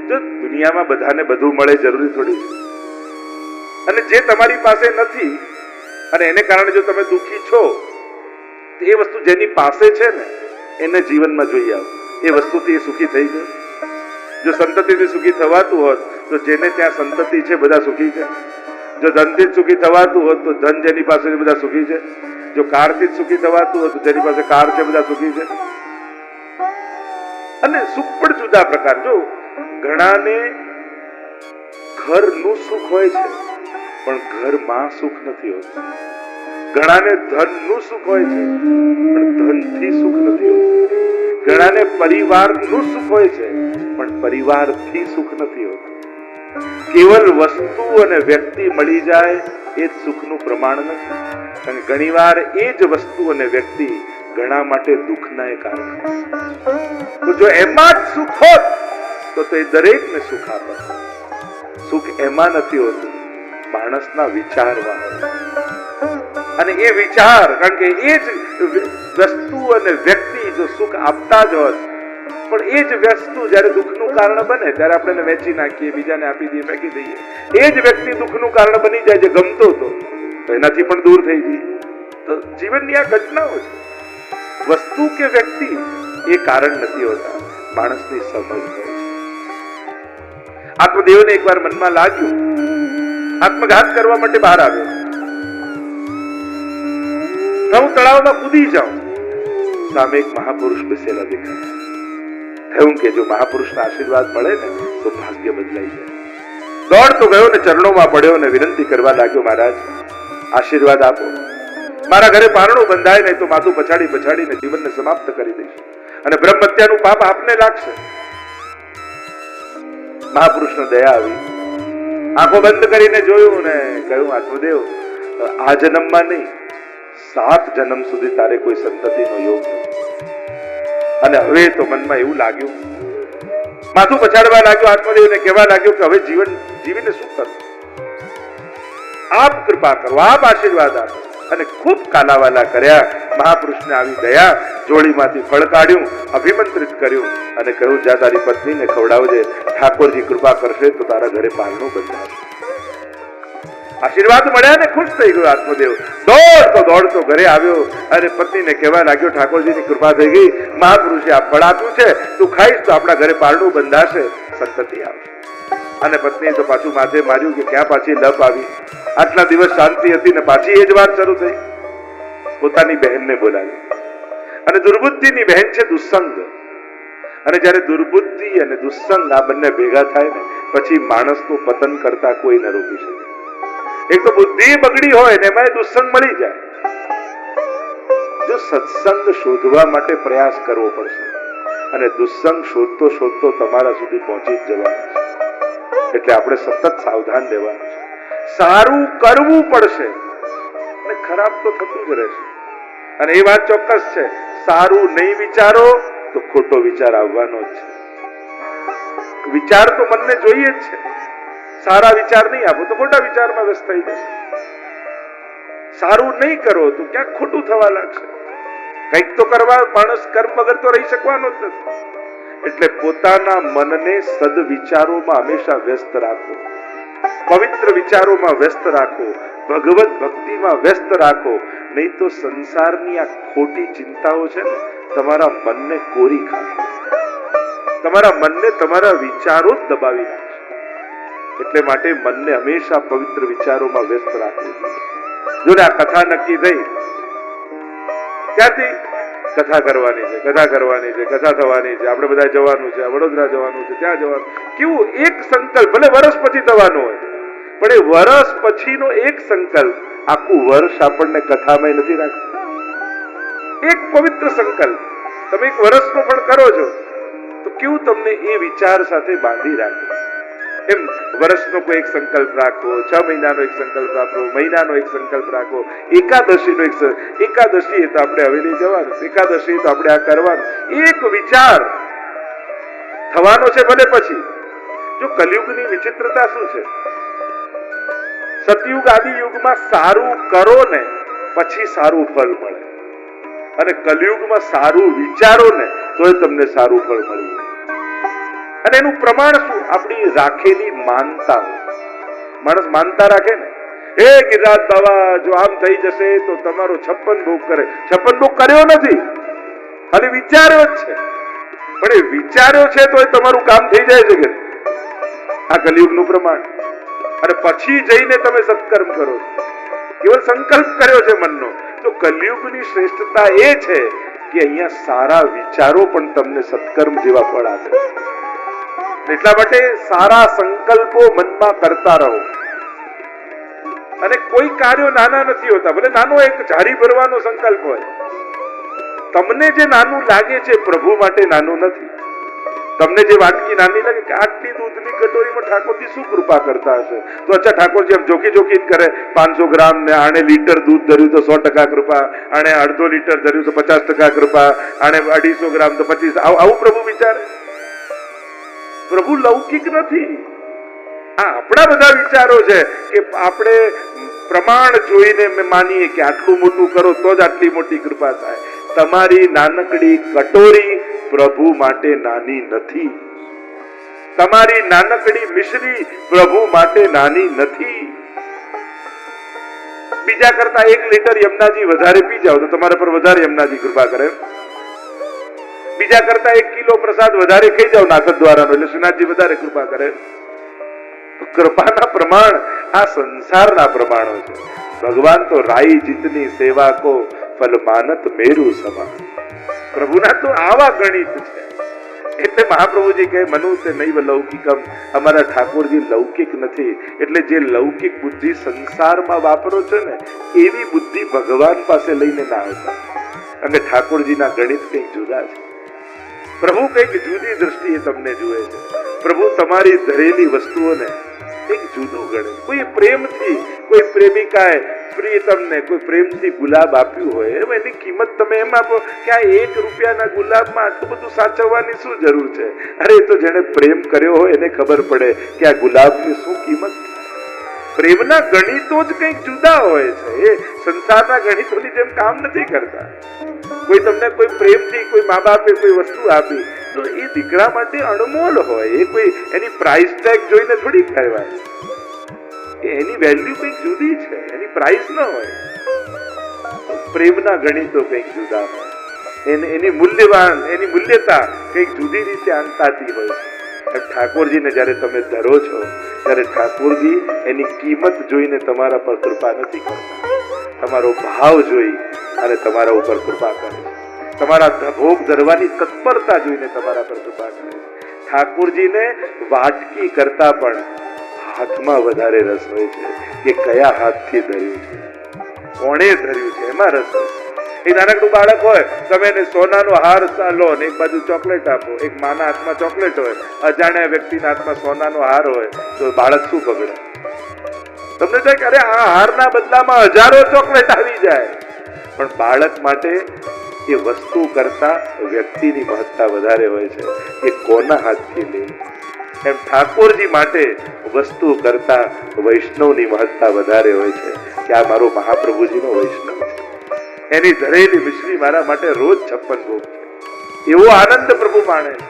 જો દુનિયામાં બધાને બધું મળે જરૂરી થોડી છે, અને જે તમારી પાસે નથી અને એને કારણે જો તમે દુઃખી છો, એ વસ્તુ જેની પાસે છે ને એને જીવનમાં જોઈ આવો, એ વસ્તુથી એ સુખી થઈ ગયો. જો સંતતિથી સુખી થવાતું હોત તો જેને ત્યાં સંતતિ છે બધા સુખી છે. જો ધનથી જ સુખી થવાતું હોત તો ધન જેની પાસે છે બધા સુખી છે. જો કારથી જ સુખી થવાતું હોત તો જેની પાસે કાર છે બધા સુખી છે. અને સુખ પણ જુદા પ્રકાર. જો ઘણાને ઘરનું સુખ હોય છે પણ ઘરમાં સુખ નથી હોતું. ઘણાને ધનનું સુખ હોય છે પણ ધનથી સુખ નથી હોતું. ઘણાને પરિવારનું સુખ હોય છે પણ પરિવારથી સુખ નથી હોતું. કેવલ વસ્તુ અને વ્યક્તિ મળી જાય એ જ સુખનું પ્રમાણ નથી. અને ઘણીવાર એ જ વસ્તુ અને વ્યક્તિ ઘણા માટે દુઃખના કારણ. તો જો એમાં જ સુખ હોત તો એ દરેકને સુખ આપે. સુખ એમાં નથી હોતું, માણસના વિચારમાં. અને એ વિચાર, કારણ કે એ જ વસ્તુ અને વ્યક્તિ જો સુખ આપતા જ હોત, પણ એ જ વસ્તુ જયારે દુઃખનું કારણ બને ત્યારે આપણે એને વેચી નાખીએ, બીજાને આપી દઈએ, ફેંકી દઈએ. એ જ વ્યક્તિ દુઃખનું કારણ બની જાય જે ગમતો હતો તો એનાથી પણ દૂર થઈ જઈએ. તો જીવનની આ ઘટનાઓ છે. વસ્તુ કે વ્યક્તિ એ કારણ નથી હોતા, માણસની સમજ હોય છે. આત્મદેવને એકવાર મનમાં લાગ્યું, આત્મઘાત કરવા માટે બહાર આવ્યો. હું તળાવમાં કૂદી જાઉં, સામે એક મહાપુરુષ બેસેલા દેખાયા. થયું કે જો મહાપુરુષના આશીર્વાદ મળે ને તો ભાગ્ય બદલાઈ જાય. દોડતો ગયો ને ચરણોમાં પડ્યો ને વિનંતી કરવા લાગ્યો, મહારાજ આશીર્વાદ આપો. મારા ઘરે પારણું બંધાય નહીં તો માથું પછાડી પછાડીને જીવનને સમાપ્ત કરી દઈશ અને બ્રહ્મ હત્યાનું પાપ આપને લાગશે. મહાપુરુષને દયા આવી, આંખો બંધ કરીને જોયું ને કહ્યું, આત્મદેવ આ જન્મમાં નહીં, 7 જન્મ સુધી તારે કોઈ સંતતિનો યોગ નથી. અને હવે તો મનમાં એવું લાગ્યું, માથું પછાડવા લાગ્યો, આત્મદેવને કહેવા લાગ્યો કે હવે જીવન જીવીને શું કરું? આપ કૃપા કરો, આપ આશીર્વાદ આપો. અને ખૂબ કાલાવાલા કર્યા. મહાપુરુષને આવી દયા, જોડીમાંથી ફળ કાઢ્યું, અભિમંત્રિત કર્યું અને કહ્યું, જા તારી પત્નીને ખવડાવજે, ઠાકોરજી કૃપા કરશે તો તારા ઘરે પારણું બંધાશે. આશીર્વાદ મળ્યા ને ખુશ થઈ ગયો આત્મદેવ. દોડતો ઘરે આવ્યો અને પત્નીને કહેવા લાગ્યો, ઠાકોરજીની કૃપા થઈ ગઈ, મહાપુરુષે આ ફળ આપ્યું છે, તું ખાઈશ તો આપણા ઘરે પારણું બંધાશે, સંતતિ આવશે. અને પત્નીએ તો પાછું માથે માર્યું કે ક્યાં પાછી લપ આવી. આટલા દિવસ શાંતિ હતી ને પાછી એ જ વાત શરૂ થઈ. પોતાની બહેનને બોલાવી, અને દુર્બુદ્ધિની બહેન છે દુસ્સંગ. અને જયારે દુર્બુદ્ધિ અને દુસ્સંગ આ બંને ભેગા થાય ને પછી માણસનું પતન કરતા કોઈ ન રોકી શકે. એક તો બુદ્ધિ બગડી હોય ને એમાં દુસ્સંગ મળી જાય. જો સત્સંગ શોધવા માટે પ્રયાસ કરવો પડશે અને દુસ્સંગ શોધતો શોધતો તમારા સુધી પહોંચી જ જવાનું છે. એટલે આપણે સતત સાવધાન રહેવાનું છે. સારું કરવું પડશે અને ખરાબ તો થતું જ રહેશે. અને એ વાત ચોક્કસ છે, સારું નહીં વિચારો તો ખોટો વિચાર આવવાનો જ છે. વિચાર તો મનને જોઈએ જ છે. સારા વિચાર નહીં આપો તો ખોટા વિચારમાં વ્યસ્ત થઈ જશે. સારું નહીં કરો તો ક્યાંક ખોટું થવા લાગશે. કંઈક તો કરવા, માણસ કર્મ વગર તો રહી શકવાનો જ નથી. એટલે પોતાના મનને સદવિચારોમાં હંમેશા વ્યસ્ત રાખો, પવિત્ર વિચારોમાં વ્યસ્ત રાખો, ભગવત ભક્તિમાં વ્યસ્ત રાખો. નહીં તો સંસારની આ ખોટી ચિંતાઓ છે ને તમારા મનને કોરી ખાશે. તમારા મનને તમારા વિચારો જ દબાવી નાખશે. એટલે માટે મનને હંમેશા પવિત્ર વિચારોમાં વ્યસ્ત રાખવું. જો આ કથા નક્કી થઈ, ત્યાંથી કથા કરવાની છે, કથા કરવાની છે, કથા થવાની છે, આપણે બધા જવાનું છે, વડોદરા જવાનું છે, ત્યાં જવાનું. કેવું એક સંકલ્પ, ભલે વર્ષ પછી થવાનો હોય, પણ એ વર્ષ પછીનો એક સંકલ્પ આખું વર્ષ આપણને કથામાં નથી રાખતું. એક પવિત્ર સંકલ્પ તમે એક વર્ષનો પણ કરો છો તો કેવું તમને એ વિચાર સાથે બાંધી રાખે. એમ વર્ષનો કોઈ એક સંકલ્પ રાખો, 6 મહિનાનો એક સંકલ્પ રાખો, મહિનાનો એક સંકલ્પ રાખો, એકાદશીનો એકાદશી તો આપણે હવેલી જવાનું, એકાદશી તો આપણે આ કરવાનું. એક વિચાર થવાનો છે ભલે પછી. જો કલયુગની વિચિત્રતા શું છે, સતયુગ આદિ યુગમાં સારું કરો ને પછી સારું ફળ મળે, અને કલયુગમાં સારું વિચારો ને તોય તમને સારું ફળ મળે. અને એનું પ્રમાણ શું? આપણી રાખેલી માનતા. માણસ માનતા રાખે ને, હે ગિરિરાજ બાબા જો આમ થઈ જશે તો તમારો 56 ભોગ કરે. 56 ભોગ કર્યો નથી, ખાલી વિચાર્યો જ છે. પણ એ વિચાર્યો છે તો એ તમારું કામ થઈ જાય છે કે? આ કલિયુગનું પ્રમાણ. અને પછી જઈને તમે સત્કર્મ કરો છો. કેવળ સંકલ્પ કર્યો છે મનનો. તો કલિયુગની શ્રેષ્ઠતા એ છે કે અહીંયા સારા વિચારો પણ તમને સત્કર્મ જેવા ફળ આપે છે. એટલા માટે સારા સંકલ્પો મનમાં કરતા રહો. અને કોઈ કાર્યો નાના નથી હોતા. ભલે નાનો એક ઝાડી ભરવાનો સંકલ્પ હોય, તમને જે નાનું લાગે છે પ્રભુ માટે નાનું નથી. તમને જે વાટકી નાની લાગે કે આટલી દૂધની કટોરીમાં ઠાકોરજી શું કૃપા કરતા હશે, તો અચ્છા ઠાકોરજી એમ જોકી જોકી કરે 500 ગ્રામ ને આને લીટર દૂધ ધર્યું તો 100% કૃપા, આને અડધો લીટર ધર્યું તો 50% કૃપા, આને 250 ગ્રામ તો 25. આવું પ્રભુ વિચારે? પ્રભુ લૌકિક નથી. આ આપણા બધા વિચારો છે કે આપણે પ્રમાણ જોઈને માનીએ કે આટલું મોટું કરો તો જ આટલી મોટી કૃપા થાય. તમારી નાનકડી કટોરી પ્રભુ માટે નાની નથી. તમારી નાનકડી મિશ્રી પ્રભુ માટે નાની નથી. બીજા કરતા 1 લીટર યમુનાજી વધારે પી જાઓ તો તમારા પર વધારે યમુનાજી કૃપા કરે. બીજા કરતા 1 કિલો પ્રસાદ વધારે ખાઈ જાઓ નાકદ દ્વારાનો એટલે શ્રીનાથજી વધારે કૃપા કરે. કૃપાના પ્રમાણ આ સંસારના પ્રમાણો છે. ભગવાન તો રાઈ જીતની સેવા કો ફલ માનત મેરુ સમાન. પ્રભુના તો આવા ગણિત છે. એટલે મહાપ્રભુજી કહે મનુ તે નૈવ લૌકિકમ. અમારા ઠાકોરજી લૌકિક નથી. એટલે જે લૌકિક બુદ્ધિ સંસારમાં વાપરો છો ને એવી બુદ્ધિ ભગવાન પાસે લઈને ના આવતા. અને ઠાકોરજીના ગણિત કંઈક જુદા છે. પ્રભુ કંઈક જુદી દ્રષ્ટિએ તમને જુએ છે. પ્રભુ તમારી ધરેલી વસ્તુઓને એક જુદું ગણે. કોઈ પ્રેમથી, કોઈ પ્રેમિકાએ પ્રિયતમને કોઈ પ્રેમથી ગુલાબ આપ્યું હોય, એની કિંમત તમે એમ આપો કે આ 1 રૂપિયાના ગુલાબમાં આટલું બધું સાચવવાની શું જરૂર છે? અરે તો જેને પ્રેમ કર્યો હોય એને ખબર પડે કે આ ગુલાબની શું કિંમત. પ્રેમના ગણિતો જ કંઈક જુદા હોય છે. એ સંસારના ગણિતોની જેમ કામ નથી કરતા. કોઈ તમને કોઈ પ્રેમથી કોઈ મા બાપે કોઈ વસ્તુ આપી તો એ દીકરા માટે અણમોલ હોય. એ કોઈ એની પ્રાઇસ ટેગ જોઈને થોડી કહેવાય. એની વેલ્યુ કંઈક જુદી છે, એની પ્રાઇસ ન હોય. પ્રેમના ગણિતો કંઈક જુદા હોય. એની મૂલ્યતા કંઈક જુદી રીતે અંતાતી હોય છે. ઠાકોરજીને જ્યારે તમે ધરો છો ત્યારે ઠાકોરજી એની કિંમત જોઈને તમારા પર કૃપા નથી કરતા. તમારો ભાવ જોઈ અને તમારા ઉપર કૃપા કરે છે. તમારા ભોગ ધરવાની તત્પરતા જોઈને તમારા પર કૃપા કરે છે. ઠાકોરજીને વાટકી કરતા પણ હાથમાં વધારે રસ હોય છે કે કયા હાથથી ધર્યું છે, કોણે ધર્યું છે, એમાં રસ હોય. એક નાનકડું બાળક હોય, તમે એને સોનાનો હાર લો ને એક બાજુ ચોકલેટ આપો. એક માના હાથમાં ચોકલેટ હોય, અજાણ્યા વ્યક્તિના હાથમાં સોનાનો હાર હોય તો બાળક શું પકડે? તમને થાય કે અરે આ હારના બદલામાં હજારો ચોકલેટ આવી જાય. પણ બાળક માટે એ વસ્તુ કરતા વ્યક્તિની મહત્તા વધારે હોય છે કે કોના હાથથી લે. એમ ઠાકોરજી માટે વસ્તુ કરતા વૈષ્ણવની મહત્તા વધારે હોય છે કે આ મારો મહાપ્રભુજીનો વૈષ્ણવ છે. એની ધરેલી મિશ્રી મારા માટે રોજ 56 ભોગ છે. એવો આનંદ પ્રભુ માણે છે.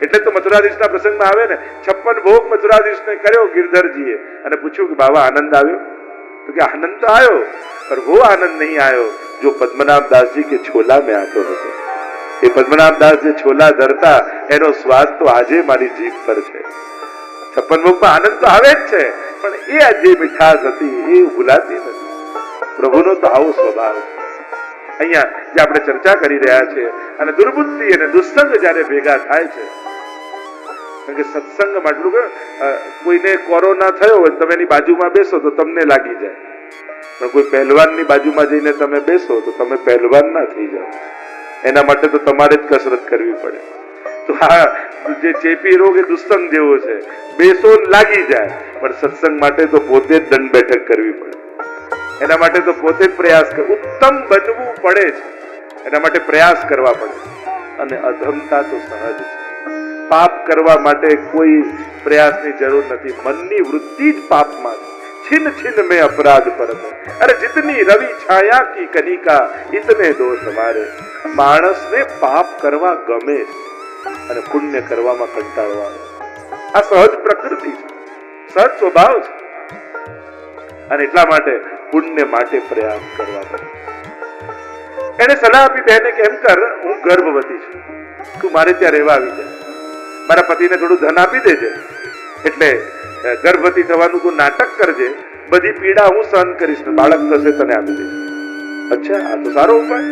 એટલે તો મથુરાધીશના પ્રસંગમાં આવે ને 56 ભોગ મથુરાધીશને કર્યો ગિરધરજીએ અને પૂછ્યું કે બાબા આનંદ આવ્યો? તો કે આનંદ તો આવ્યો पर वो आनंद नहीं आयो जो पद्मनाभ दास जी के छोला में आतो હતો. એ પદ્મનાભ દાસ જે છોલા ધરતા એનો સ્વાદ તો આજે મારી જીભ પર છે. 56 ભોગમાં આનંદ તો આવે જ છે પણ એ જે મીઠાશ હતી એ ભૂલાતી નથી. પ્રભુનો તો આવો સ્વભાવ છે. અહીંયા જે આપણે ચર્ચા કરી રહ્યા છીએ અને દુર્બુદ્ધિ અને દુસ્સંગ જ્યારે ભેગા થાય છે, કારણ કે સત્સંગમાં આટલું કે કોઈને કોરોના થયો હોય તમે એની બાજુમાં બેસો તો તમને લાગી જાય, પણ કોઈ પહેલવાનની બાજુમાં જઈને તમે બેસો તો તમે પહેલવાન ના થઈ જાઓ. એના માટે તો તમારે જ કસરત કરવી પડે. તો આ જે ચેપી રોગ એ દુસ્સંગ જેવો છે, બેસો લાગી જાય, પણ સત્સંગ માટે તો પોતે જ દંડ બેઠક કરવી પડે. એના માટે તો પોતે જ પ્રયાસ ઉત્તમ બનવું પડે છે. એના માટે પ્રયાસ કરવા પડે. અને અધમતા તો સહજ છે. પાપ કરવા માટે કોઈ પ્રયાસની જરૂર નથી. મનની વૃત્તિ જ પાપમાં છે. छिन छिन में अपराध परत. अरे जितनी रवि छाया की कनिका इतने दोष हमारे. માણસને પાપ કરવા ગમે અને પુણ્ય કરવામાં કંટાળો આવે. આ સહજ પ્રકૃતિ છે, સહજ સ્વભાવ છે. અને એટલા માટે પુણ્ય માટે પ્રયાસ કરવા પડે. એને સલાહ આપી બહેને કે એમ કર, હું ગર્ભવતી છું, તું મારે ત્યાં રહેવા આવી જાય, મારા પતિને થોડું ધન આપી દેજે, એટલે ગર્ભવતી થવાનું તું નાટક કરજે, બધી પીડા હું સહન કરીશ ને બાળક થશે તને આપી દઈશ. અચ્છા, આ તો સારો ઉપાય.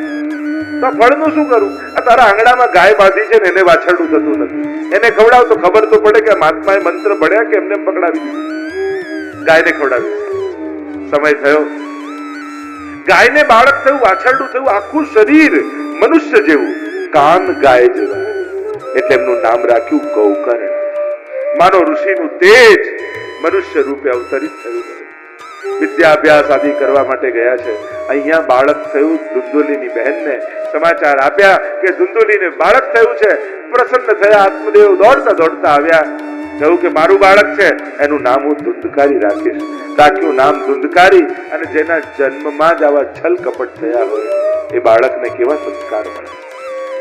તો આ ફળનું શું કરું? આ તારા આંગણામાં ગાય બાંધી છે ને એને વાછરડું થતું નથી, એને ખવડાવ તો ખબર તો પડે કે મહાત્માએ મંત્ર ભણ્યા કે એમને પકડાવી દીધું. ગાયને ખવડાવી. સમય થયો, ગાયને બાળક થયું, વાછરડું થયું, આખું શરીર મનુષ્ય જેવું, કાન ગાય જેવા, એટલે એમનું નામ રાખ્યું ગૌકર્ણ. માનો ઋષિનું તેજ મનુષ્ય રૂપે અવતરિત થયું. વિદ્યાભ્યાસ આદિ કરવા માટે ગયા છે. અહીંયા બાળક થયું. ધુંધુલીની બહેનને સમાચાર આપ્યા કે ધુંધુલીને બાળક થયું છે. પ્રસન્ન થયા. આત્મદેવ દોડતા દોડતા આવ્યા. કહ્યું કે મારું બાળક છે, એનું નામ હું ધુંધકારી રાખીશ. રાખ્યું નામ ધુંધકારી. અને જેના જન્મમાં જ આવા છલ કપટ થયા હોય એ બાળકને કેવા સંસ્કાર મળે.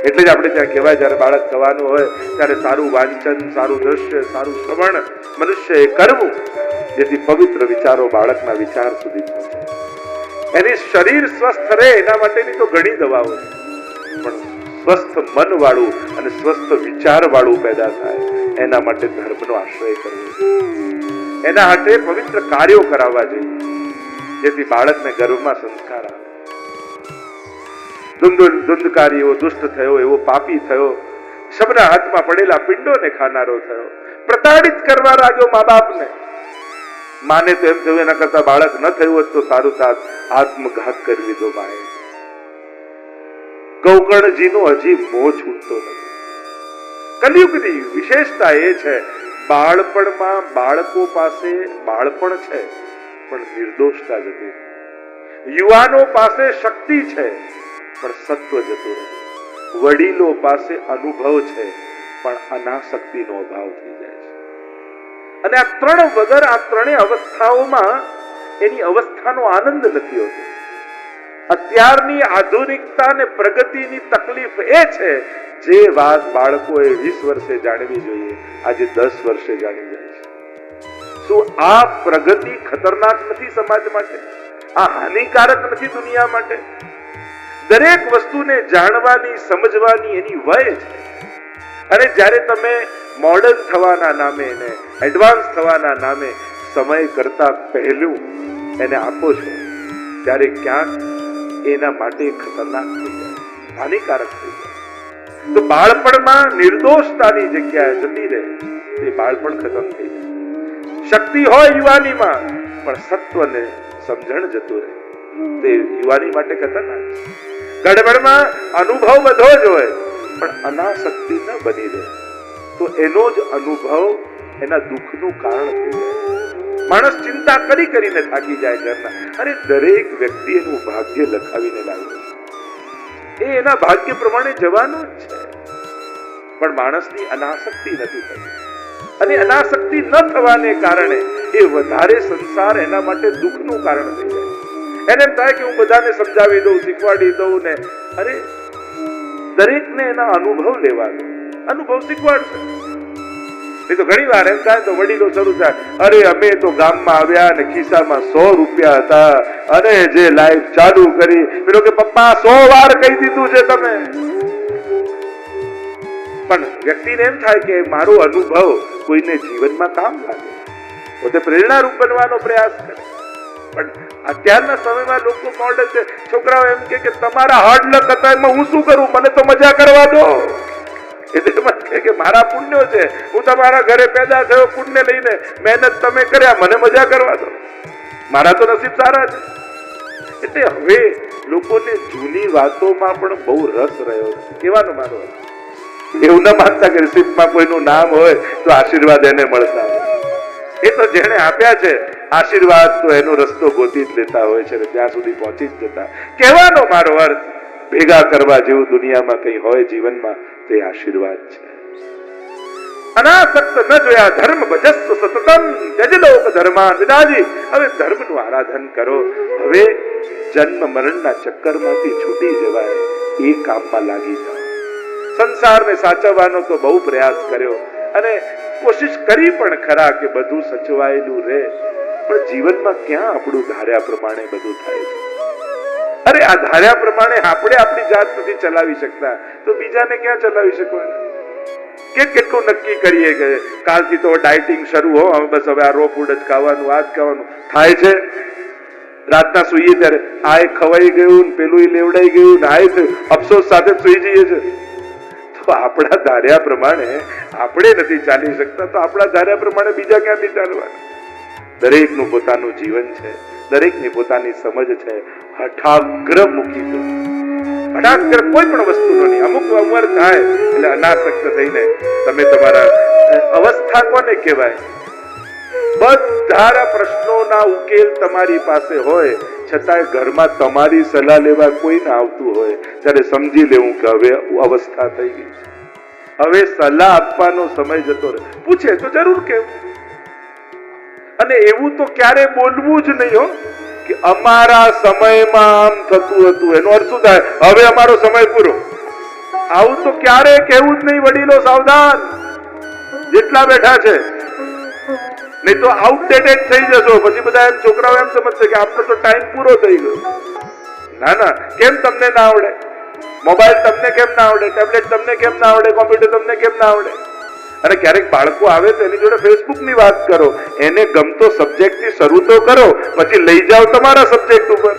એટલે જ આપણે ત્યાં કહેવાય, જયારે બાળક થવાનું હોય ત્યારે સારું વાંચન, સારું દ્રશ્ય, સારું શ્રવણ મનુષ્યએ કરવું, જેથી પવિત્ર વિચારો બાળકના વિચાર સુધી પહોંચે. એની શરીર સ્વસ્થ રહે એના માટેની તો ઘણી દવાઓ છે, પણ સ્વસ્થ મન વાળું અને સ્વસ્થ વિચાર વાળું પેદા થાય એના માટે ધર્મનો આશ્રય કરવો, એના હાથે પવિત્ર કાર્યો કરાવવા જોઈએ, જેથી બાળકને ગર્ભમાં સંસ્કાર આવે. ધુંધકારી એવો દુષ્ટ થયો, એવો પાપી થયો, શબના હાથમાં પડેલા પિંડોને ખાનારો થયો, પ્રતાડિત કરવા લાગ્યો મા બાપને. માને તો એમ થયું એના કરતા બાળક ન થયું હોત તો સારું થાત, આત્મઘાત કરી લીધો માએ. ગૌકર્ણજીનો હજી મોહ છૂટતો નથી. કલિયુગની વિશેષતા એ છે, બાળપણમાં બાળકો પાસે બાળપણ છે પણ નિર્દોષતા જતી, યુવાનો પાસે શક્તિ છે પણ સત્વ જતું રહે, વડીલો પાસે અનુભવ છે પણ અનાસક્તિનો અભાવ થઈ જાય છે. અને આ ત્રણ વગર આ ત્રણેય અવસ્થાઓમાં એની અવસ્થાનો આનંદ નથી હોતો. અત્યારની આધુનિકતા ને પ્રગતિની તકલીફ એ છે, જે વાત બાળકોએ 20 વર્ષે જાણવી જોઈએ આજે 10 વર્ષે જાણી જાય છે. શું આ પ્રગતિ ખતરનાક નથી સમાજ માટે? આ હાનિકારક નથી દુનિયા માટે? દરેક વસ્તુને જાણવાની, સમજવાની એની વય છે. અને જ્યારે તમે મોડર્ન થવાના નામે ને એડવાન્સ થવાના નામે સમય કરતા પહેલું એને આપો છો, ત્યારે ક્યાંક એના માટે ખતરનાક થઈ જાય, હાનિકારક થઈ જાય. તો બાળપણમાં નિર્દોષતાની જગ્યાએ જતી રહે, તે બાળપણ ખતમ થઈ જાય. શક્તિ હોય યુવાનીમાં પણ સત્વને સમજણ જતું રહે, તે યુવાની માટે ખતરનાક છે. ગડબડમાં અનુભવ બધો જ હોય પણ અનાસક્તિ ન બની રહે તો એનો જ અનુભવ એના દુઃખનું કારણ થઈ જાય. માણસ ચિંતા કરીને થાકી જાય ઘરના. અને દરેક વ્યક્તિ એનું ભાગ્ય લખાવીને લાવ્યો છે, એ એના ભાગ્ય પ્રમાણે જવાનું જ છે, પણ માણસની અનાસક્તિ નથી થતી. અને અનાસક્તિ ન થવાને કારણે એ વધારે સંસાર એના માટે દુઃખનું કારણ થઈ જાય. એને એમ થાય કે હું બધાને સમજાવી દઉં, શીખવાડી દઉં ને, અરે દરેકને એના અનુભવ લેવા દો, અનુભવ શીખવાડશે. નહીં તો ઘણી વાર એમ થાય તો વડીલો શરૂ થાય, અરે અમે તો ગામમાં આવ્યા અને ખિસ્સામાં 100 રૂપિયા હતા અને જે લાઈફ ચાલુ કરી, પેલો કે પપ્પા 100 વાર કહી દીધું છે તમે. પણ વ્યક્તિને એમ થાય કે મારો અનુભવ કોઈને જીવનમાં કામ લાગે, પોતે પ્રેરણારૂપ બનવાનો પ્રયાસ કરે. પણ અત્યારના સમયમાં લોકો મોડલ છે. છોકરાઓ એમ કે તમારા હાર્ડ લક હતા એમાં હું શું કરું, મને તો મજા કરવા દો. એટલે કે મારા પુણ્યો છે, હું તમારા ઘરે પેદા થયો, પુણ્ય લઈને મહેનત તમે કર્યા, મને મજા કરવા દો, મારા તો નસીબ સારા છે. એટલે હવે લોકોને જૂની વાતોમાં પણ બહુ રસ રહ્યો છે. કહેવાનો મારો એવું ન માનતા કે નસીબમાં કોઈનું નામ હોય તો આશીર્વાદ એને મળતા હોય. એ તો જેને આપ્યા છે આશીર્વાદ તો એનો રસ્તો ગોતી જ લેતા હોય છે, ત્યાં સુધી પહોંચી જ જતા. કહેવાનો મારો અર્થ, ભેગા કરવા જેવું દુનિયામાં કઈ હોય જીવનમાં તે આશીર્વાદ છે. અનાસક્ત ન જોયા ધર્મ ભજસ્વ સતતમ ત્યજલોક ધર્માન. વિદાજી, હવે ધર્મનું આરાધન કરો. હવે જન્મ મરણના ચક્કરમાંથી છૂટી જવાય એ કામમાં લાગી જાઓ. સંસારને સાચવવાનો તો બહુ પ્રયાસ કર્યો અને કોશિશ કરી પણ ખરા કે બધું સચવાયેલું રહે, પણ જીવનમાં ક્યાં આપણું ધાર્યા પ્રમાણે બધું થાય છે? અરે આ ધાર્યા પ્રમાણે આપણે આપણી જાત નથી ચલાવી શકતા, તો બીજાને ક્યાં ચલાવી શકવાના? કેટલું નક્કી કરીએ કે કાલથી તો ડાયટિંગ શરૂ હો, બસ હવે આ રો ફૂડ જ ખાવાનું, આ જ ખાવાનું થાય છે. રાતના સૂઈએ ત્યારે આ ખવાઈ ગયું, પેલું લેવડાઈ ગયું, આ અફસોસ સાથે સૂઈ જઈએ છે. તો આપણા ધાર્યા પ્રમાણે આપણે નથી ચાલી શકતા, તો આપણા ધાર્યા પ્રમાણે બીજા ક્યાંથી ચાલવાના? દરેકનું પોતાનું જીવન છે, દરેકની પોતાની સમજ છે. હઠાગ્ર મૂકી દો, હઠાગ્ર કોઈ પણ વસ્તુનો નહીં. અમુક ઉંમર થાય એટલે અનાસક્ત થઈને તમે તમારા અવસ્થા કોને કહેવાય? બધા પ્રશ્નોના ઉકેલ તમારી પાસે હોય છતાંય ઘરમાં તમારી સલાહ લેવા કોઈ ના આવતું હોય ત્યારે સમજી લેવું કે હવે અવસ્થા થઈ ગઈ, હવે સલાહ આપવાનો સમય જતો રહે. પૂછે તો જરૂર કેવું, અને એવું તો ક્યારે બોલવું જ નહીં હો કે અમારા સમયમાં આમ થતું હતું. એનો અર્થ શું થાય? હવે અમારો સમય પૂરો. આવું તો ક્યારે કહેવું જ નહીં. વડીલો સાવધાન, જેટલા બેઠા છે, નહીં તો આઉટડેટેડ થઈ જશો. પછી બધા એમ છોકરાઓ એમ સમજશે કે આપણો તો ટાઈમ પૂરો થઈ ગયો. ના ના, કેમ તમને ના આવડે? મોબાઈલ તમને કેમ ના આવડે? ટેબ્લેટ તમને કેમ ના આવડે? કોમ્પ્યુટર તમને કેમ ના આવડે? અને ક્યારેક બાળકો આવે તો એની જોડે ફેસબુક ની વાત કરો, એને ગમતો સબ્જેક્ટ થી શરૂ તો કરો, પછી લઈ જાઓ તમારા સબ્જેક્ટ ઉપર.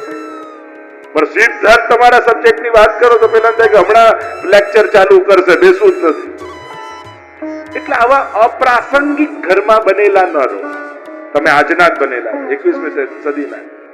પણ સીધા તમારા સબ્જેક્ટ ની વાત કરો તો પેલા થાય કે હમણાં લેક્ચર ચાલુ કરશે, બેસવું જ નથી. એટલે આવા અપ્રાસંગિક ઘરમાં બનેલા ન રહો. તમે આજના જ બનેલા, 21મી સદીના.